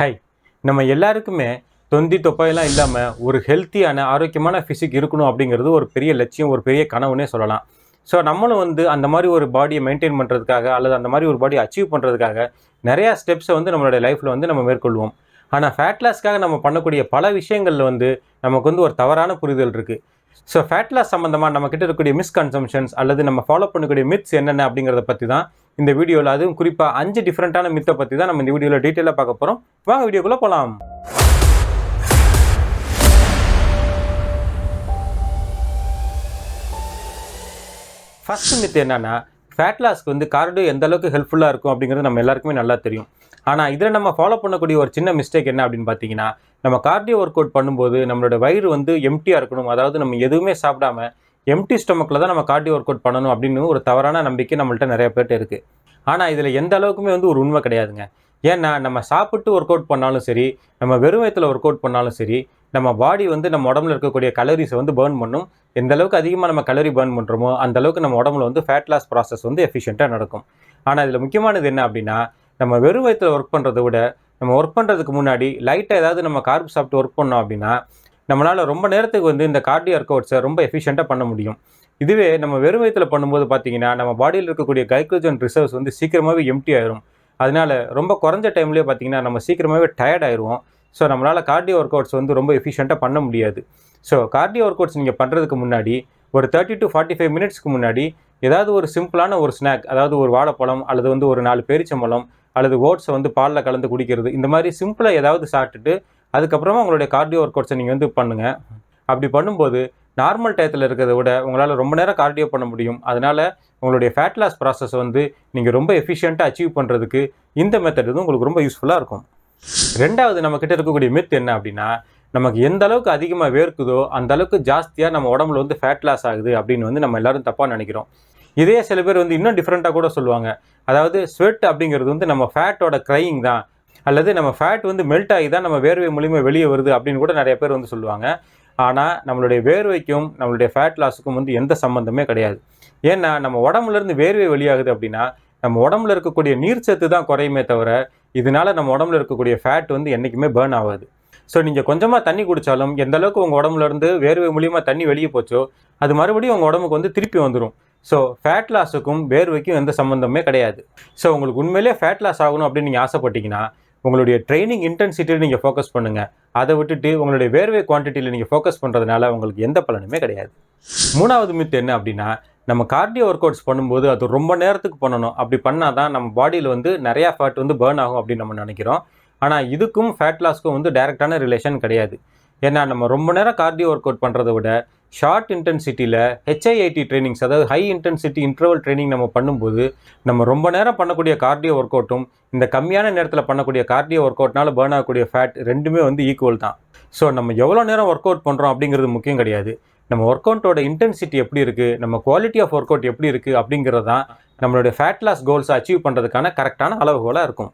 High நம்ம எல்லாருக்குமே தொந்தி தொப்பையெல்லாம் இல்லாமல் ஒரு ஹெல்த்தியான ஆரோக்கியமான ஃபிசிக் இருக்கணும் அப்படிங்கிறது ஒரு பெரிய லட்சியம், ஒரு பெரிய கனவுன்னே சொல்லலாம். ஸோ நம்மளும் அந்த மாதிரி ஒரு பாடியை மெயின்டைன் பண்ணுறதுக்காக அல்லது அந்த மாதிரி ஒரு பாடியை அச்சீவ் பண்ணுறதுக்காக நிறையா ஸ்டெப்ஸை நம்மளுடைய லைஃப்பில் நம்ம மேற்கொள்வோம். ஆனால் ஃபேட் லாஸ்க்காக நம்ம பண்ணக்கூடிய பல விஷயங்களில் நமக்கு ஒரு தவறான புரிதல் இருக்குது. ஸோ ஃபேட் லாஸ் சம்மந்தமாக நம்மக்கிட்ட இருக்கக்கூடிய மிஸ்கன்சம்ஷன்ஸ் அல்லது நம்ம ஃபாலோ பண்ணக்கூடிய மித்ஸ் என்னென்ன அப்படிங்கிறத பற்றி தான் இந்த வீடியோவில், அதுவும் குறிப்பாக 5 டிஃப்ரெண்ட்டான மித்தை பற்றி தான் நம்ம இந்த வீடியோவில் டீட்டெயிலாக பார்க்க போகிறோம். வாங்க வீடியோக்குள்ளே போகலாம். ஃபர்ஸ்ட் மித் என்னன்னா, ஃபேட் லாஸ்க்கு கார்டியோ எந்த அளவுக்கு ஹெல்ப்ஃபுல்லாக இருக்கும் அப்படிங்கிறது நம்ம எல்லாருக்குமே நல்லா தெரியும். ஆனால் இதில் நம்ம ஃபாலோ பண்ணக்கூடிய ஒரு சின்ன மிஸ்டேக் என்ன அப்படின்னு பார்த்தீங்கன்னா, நம்ம கார்டியோ ஒர்க் அவுட் பண்ணும்போது நம்மளோட வயிறு எம்டியாக இருக்கணும், அதாவது நம்ம எதுவுமே சாப்பிடாம எம்டி ஸ்டொமக்கில் தான் நம்ம கார்டியோ ஒர்க் அவுட் பண்ணணும் அப்படின்னு ஒரு தவறான நம்பிக்கை நம்மள்ட்ட நிறைய பேர்ட்ட இருக்குது. ஆனால் இதில் எந்த அளவுக்குமே ஒரு உண்மை கிடையாதுங்க. ஏன்னா நம்ம சாப்பிட்டு ஒர்க் அவுட் பண்ணாலும் சரி, நம்ம வெறும் வயிற்றில் ஒர்க் அவுட் பண்ணாலும் சரி, நம்ம பாடி நம்ம உடம்புல இருக்கக்கூடிய கலோரிஸை பேர்ன் பண்ணும். எந்த அளவுக்கு அதிகமாக நம்ம கலோரி பேர்ன் பண்ணுறோமோ அந்த அளவுக்கு நம்ம உடம்புல ஃபேட் லாஸ் ப்ராசஸ் எஃபிஷியண்ட்டாக நடக்கும். ஆனால் இதில் முக்கியமானது என்ன அப்படின்னா, நம்ம வெறும் வயிற்றில் ஒர்க் பண்ணுறதை விட நம்ம ஒர்க் பண்ணுறதுக்கு முன்னாடி லைட்டாக ஏதாவது நம்ம கார்ப் சாப்பிட்டு ஒர்க் பண்ணோம் அப்படின்னா நம்மளால் ரொம்ப நேரத்துக்கு இந்த கார்டியோ ஒர்க் அவுட்ஸை ரொம்ப எஃபிஷியண்ட்டாக பண்ண முடியும். இதுவே நம்ம வெறும் வயிற்றில் பண்ணும்போது பார்த்தீங்கன்னா நம்ம பாடியில் இருக்கக்கூடிய கைக்ளோஜன் ரிசர்வ்ஸ் சீக்கிரமாகவே எம்டி ஆயிரும். அதனால் ரொம்ப குறைஞ்ச டைம்லேயே பார்த்தீங்கன்னா நம்ம சீக்கிரமாகவே டயர்ட் ஆயிடுவோம். ஸோ நம்மளால் கார்டியோ ஒர்க் அவுட்ஸ் ரொம்ப எஃபிஷியண்ட்டாக பண்ண முடியாது. ஸோ கார்டியோ ஒர்க் அவுட்ஸ் நீங்கள் பண்ணுறதுக்கு முன்னாடி ஒரு 30 to 45 மினிட்ஸ்க்கு முன்னாடி ஏதாவது ஒரு சிம்பிளான ஒரு ஸ்நாக், அதாவது ஒரு வாழைப்பழம் அல்லது ஒரு 4 பேரிச்சம்பழம் அல்லது ஓட்ஸை பாலில் கலந்து குடிக்கிறது, இந்த மாதிரி சிம்பிளாக ஏதாவது சாப்பிட்டுட்டு அதுக்கப்புறமா உங்களுடைய கார்டியோ ஒர்க் அவுட்ஸை நீங்கள் பண்ணுங்கள். அப்படி பண்ணும்போது நார்மல் டயத்தில் இருக்கிறத விட உங்களால் ரொம்ப நேரம் கார்டியோ பண்ண முடியும். அதனால் உங்களுடைய ஃபேட் லாஸ் ப்ராசஸ் நீங்கள் ரொம்ப எஃபிஷியண்ட்டாக அச்சீவ் பண்ணுறதுக்கு இந்த மெத்தட் உங்களுக்கு ரொம்ப யூஸ்ஃபுல்லாக இருக்கும். ரெண்டாவது நம்மக்கிட்ட இருக்கக்கூடிய மித் என்ன அப்படின்னா, நமக்கு எந்த அளவுக்கு அதிகமாக வேர்க்குதோ அந்த அளவுக்கு ஜாஸ்தியாக நம்ம உடம்புல ஃபேட் லாஸ் ஆகுது அப்படின்னு நம்ம எல்லோரும் தப்பாக நினைக்கிறோம். இதே சில பேர் இன்னும் டிஃப்ரெண்ட்டாக கூட சொல்லுவாங்க. அதாவது ஸ்வெட் அப்படிங்கிறது நம்ம ஃபேட்டோட க்ரையிங் தான், அல்லது நம்ம ஃபேட் மெல்ட் ஆகி தான் நம்ம வேர்வை மூலியமாக வெளியே வருது அப்படின்னு கூட நிறைய பேர் சொல்லுவாங்க. ஆனால் நம்மளுடைய வேர்வைக்கும் நம்மளுடைய ஃபேட் லாஸுக்கும் எந்த சம்மந்தமே கிடையாது. ஏன்னா நம்ம உடம்புலேருந்து வேர்வை வெளியாகுது அப்படின்னா நம்ம உடம்புல இருக்கக்கூடிய நீர் சத்து தான் குறையுமே தவிர இதனால் நம்ம உடம்புல இருக்கக்கூடிய ஃபேட் என்றைக்குமே பேர்ன் ஆகாது. ஸோ நீங்கள் கொஞ்சமாக தண்ணி குடித்தாலும் எந்த அளவுக்கு உங்கள் உடம்புலேருந்து வேர்வை மூலியமாக தண்ணி வெளியே போச்சோ அது மறுபடியும் உங்கள் உடம்புக்கு திருப்பி வந்துடும். ஸோ ஃபேட் லாஸுக்கும் வேர்வைக்கும் எந்த சம்மந்தமே கிடையாது. ஸோ உங்களுக்கு உண்மையிலேயே ஃபேட் லாஸ் ஆகணும் அப்படின்னு நீங்கள் ஆசைப்பட்டீங்கன்னா உங்களுடைய ட்ரைனிங் இன்டென்சிட்டியில் நீங்கள் ஃபோக்கஸ் பண்ணுங்கள். அதை விட்டுட்டு உங்களுடைய வேர்வை குவான்டிட்டியில் நீங்கள் ஃபோக்கஸ் பண்ணுறதுனால உங்களுக்கு எந்த பலனுமே கிடையாது. மூணாவது மித் என்ன அப்படின்னா, நம்ம கார்டியோ ஒர்க் அவுட்ஸ் பண்ணும்போது அது ரொம்ப நேரத்துக்கு பண்ணணும். அப்படி பண்ணால் தான் நம்ம பாடியில் நிறையா ஃபேட் பேர்ன் ஆகும் அப்படின்னு நம்ம நினைக்கிறோம். ஆனால் இதுக்கும் ஃபேட் லாஸ்க்கும் டைரெக்டான ரிலேஷன் கிடையாது. ஏன்னா நம்ம ரொம்ப நேரம் கார்டியோ ஒர்க் அவுட் பண்ணுறதை விட ஷார்ட் இன்டென்சிட்டியில் HIIT ட்ரைனிங்ஸ், அதாவது ஹை இன்டென்சிட்டி இன்டர்வல் ட்ரைனிங் நம்ம பண்ணும்போது நம்ம ரொம்ப நேரம் பண்ணக்கூடிய கார்டியோ ஒர்க் அவுட்டும் இந்த கம்மியான நேரத்தில் பண்ணக்கூடிய கார்டியோ ஒர்க் அவுட்னால பேர்ன் ஆகக்கூடிய ஃபேட் ரெண்டுமே ஈக்குவல் தான். ஸோ நம்ம எவ்வளோ நேரம் ஒர்க் அவுட் பண்ணுறோம் அப்படிங்கிறது முக்கியம் கிடையாது. நம்ம ஒர்க் அவுட்டோட இன்டென்சிட்டி எப்படி இருக்குது, நம்ம குவாலிட்டி ஆஃப் ஒர்க் அவுட் எப்படி இருக்குது அப்படிங்கிறது தான் நம்மளுடைய ஃபேட் லாஸ் கோல்ஸை அச்சீவ் பண்ணுறதுக்கான கரெக்டான அளவுகோலாக இருக்கும்.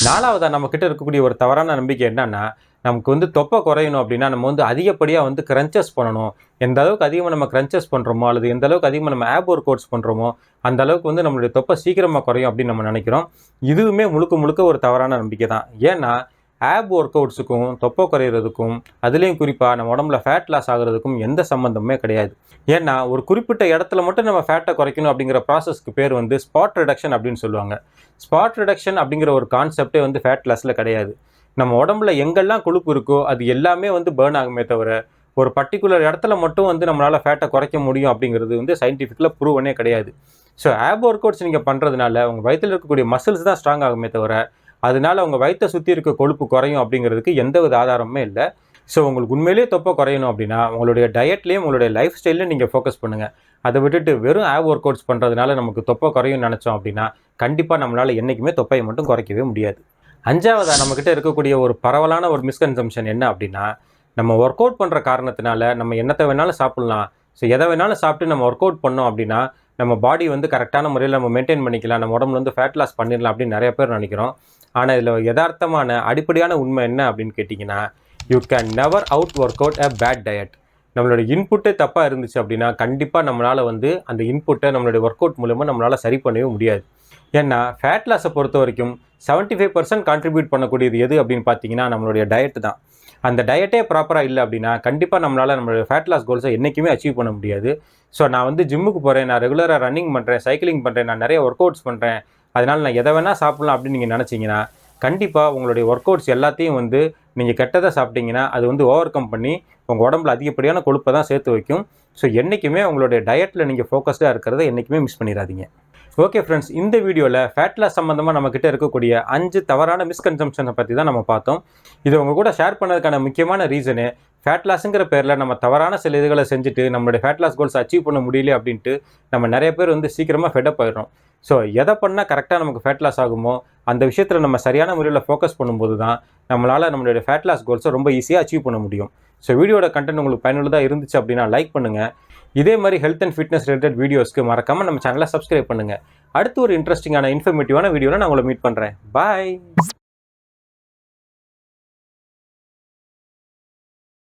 நாலாவதாக நம்மக்கிட்ட இருக்கக்கூடிய ஒரு தவறான நம்பிக்கை என்னன்னா, நமக்கு தொப்பை குறையணும் அப்படின்னா நம்ம அதிகப்படியாக கிரன்ச்சஸ் பண்ணணும். எந்த அளவுக்கு அதிகமாக நம்ம கிரன்ச்சஸ் பண்ணுறோமோ அல்லது எந்த அளவுக்கு அதிகமாக நம்ம ஆப் ஒர்க் அவுட்ஸ் பண்ணுறோமோ அந்த அளவுக்கு நம்மளுடைய தொப்பை சீக்கிரமாக குறையும் அப்படின்னு நம்ம நினைக்கிறோம். இதுவுமே முழுக்க ஒரு தவறான நம்பிக்கை தான். ஏன்னா ஆப் ஒர்க் அவுட்ஸுக்கும் தொப்பை குறையிறதுக்கும் அதுலேயும் குறிப்பாக நம்ம உடம்புல ஃபேட் லாஸ் ஆகிறதுக்கும் எந்த சம்மந்தமே கிடையாது. ஏன்னா ஒரு குறிப்பிட்ட இடத்துல மட்டும் நம்ம ஃபேட்டை குறைக்கணும் அப்படிங்கிற ப்ராசஸ்க்கு பேர் ஸ்பாட் ரிடக்ஷன் அப்படின்னு சொல்லுவாங்க. ஸ்பாட் ரிடக்ஷன் அப்படிங்கிற ஒரு கான்செப்டே ஃபேட் லாஸில் கிடையாது. நம்ம உடம்புல எங்கெல்லாம் கொழுப்பு இருக்கோ அது எல்லாமே பேர்ன் ஆகுமே தவிர ஒரு பர்டிகுலர் இடத்துல மட்டும் நம்மளால் ஃபேட்டை குறைக்க முடியும் அப்படிங்கிறது சயின்டிஃபிக்கில் ப்ரூவனே கிடையாது. ஸோ ஆப் ஒர்க் அவுட்ஸ் நீங்கள் பண்ணுறதுனால உங்கள் வயிற்றில் இருக்கக்கூடிய மசில்ஸ் தான் ஸ்ட்ராங் ஆகுமே தவிர அதனால் உங்கள் வயிற்றை சுற்றி இருக்க கொழுப்பு குறையும் அப்படிங்கிறதுக்கு எந்தவித ஆதாரமே இல்லை. ஸோ உங்களுக்கு உண்மையிலேயே தொப்பை குறையணும் அப்படின்னா உங்களுடைய டயட்லேயும் உங்களுடைய லைஃப் ஸ்டைல்லையும் நீங்கள் ஃபோக்கஸ் பண்ணுங்கள். அதை விட்டுட்டு வெறும் ஆப் ஒர்க் அவுட்ஸ் பண்ணுறதுனால நமக்கு தொப்பை குறையும்னு நினச்சோம் அப்படின்னா கண்டிப்பாக நம்மளால் என்றைக்குமே தொப்பையை மட்டும் குறைக்கவே முடியாது. அஞ்சாவதாக நம்மக்கிட்ட இருக்கக்கூடிய ஒரு பரவலான ஒரு மிஸ்கன்சம்ஷன் என்ன அப்படின்னா, நம்ம ஒர்க் அவுட் பண்ணுற காரணத்தினால நம்ம என்னத்தை வேணாலும் சாப்பிட்லாம். ஸோ எதை வேணாலும் சாப்பிட்டு நம்ம ஒர்க் அவுட் பண்ணோம் அப்படின்னா நம்ம பாடி கரெக்டான முறையில் நம்ம மெயின்டைன் பண்ணிக்கலாம், நம்ம உடம்புல ஃபேட் லாஸ் பண்ணிடலாம் அப்படின்னு நிறைய பேர் நினைக்கிறோம். ஆனால் இதில் யதார்த்தமான அடிப்படையான உண்மை என்ன அப்படின்னு கேட்டிங்கன்னா, you can never out work out a bad diet. நம்மளோட இன்புட்டே தப்பாக இருந்துச்சு அப்படின்னா கண்டிப்பாக நம்மளால் அந்த இன்புட்டை நம்மளுடைய ஒர்க் அவுட் மூலமாக நம்மளால் சரி பண்ணவே முடியாது. ஏன்னா ஃபேட் லாஸை பொறுத்த வரைக்கும் 75% கான்ட்ரிபியூட் பண்ணக்கூடியது எது அப்படின்னு பார்த்தீங்கன்னா நம்மளுடைய டயட்டு தான். அந்த டயட்டே ப்ராப்பராக இல்லை அப்படின்னா கண்டிப்பாக நம்மளுடைய ஃபேட் லாஸ் கோல்ஸை என்றைக்குமே அச்சீவ் பண்ண முடியாது. ஸோ நான் வந்து ஜிம்முக்கு போகிறேன், நான் ரெகுலராக ரன்னிங் பண்ணுறேன், சைக்கிளிங் பண்ணுறேன், நான் நிறைய ஒர்க் அவுட்ஸ் பண்ணுறேன், அதனால் நான் எதை வேணால் சாப்பிட்லாம் அப்படின்னு நீங்கள் நினச்சிங்கன்னா கண்டிப்பாக உங்களுடைய ஒர்க் அவுட்ஸ் எல்லாத்தையும் வந்து நீங்கள் கெட்டதாக சாப்பிட்டீங்கன்னா அது வந்து ஓவர் கம் பண்ணி உங்கள் உடம்புல அதிகப்படியான கொழுப்பை தான் சேர்த்து வைக்கும். ஸோ என்றைக்குமே உங்களுடைய டயட்டில் நீங்கள் ஃபோக்கஸ்டாக இருக்கிறத என்றைக்குமே மிஸ் பண்ணிடாதீங்க. ஓகே ஃப்ரெண்ட்ஸ், இந்த வீடியோவில் ஃபேட் லாஸ் சம்மந்தமாக நம்மக்கிட்ட இருக்கக்கூடிய 5 தவறான மிஸ்கன்சம்ஷனை பற்றி தான் நம்ம பார்த்தோம். இது உங்கள் கூட ஷேர் பண்ணதுக்கான முக்கியமான ரீசனு ஃபேட் லாஸுங்கிற பேரில் நம்ம தவறான சில இதுகளை செஞ்சுட்டு நம்மளுடைய ஃபேட் லாஸ் கோல்ஸ் அச்சீவ் பண்ண முடியல அப்படின்ட்டு நம்ம நிறைய பேர் வந்து சீக்கிரமாக ஃபெட்டப் ஆயிடுறோம். ஸோ எதை பண்ணால் கரெக்டாக நமக்கு ஃபேட் லாஸ் ஆகுமோ அந்த விஷயத்தில் நம்ம சரியான முறையில் ஃபோக்கஸ் பண்ணும்போது தான் நம்மளால் நம்மளுடைய ஃபேட் லாஸ் கோல்ஸை ரொம்ப ஈஸியாக அச்சீவ் பண்ண முடியும். ஸோ வீடியோட கண்டென்ட் உங்களுக்கு பயனுள்ளதாக இருந்துச்சு அப்படின்னா லைக் பண்ணுங்கள். இதே மாதிரி ஹெல்த் அண்ட் ஃபிட்னஸ் ரிலேட்டட் வீடியோஸ்க்கு மறக்காமல் நம்ம சேனலை சப்ஸ்கிரைப் பண்ணுங்கள். அடுத்து ஒரு இன்ட்ரெஸ்டிங்கான இன்ஃபர்மேட்டிவான வீடியோவில் நான் உங்களை மீட் பண்ணுறேன். பாய்.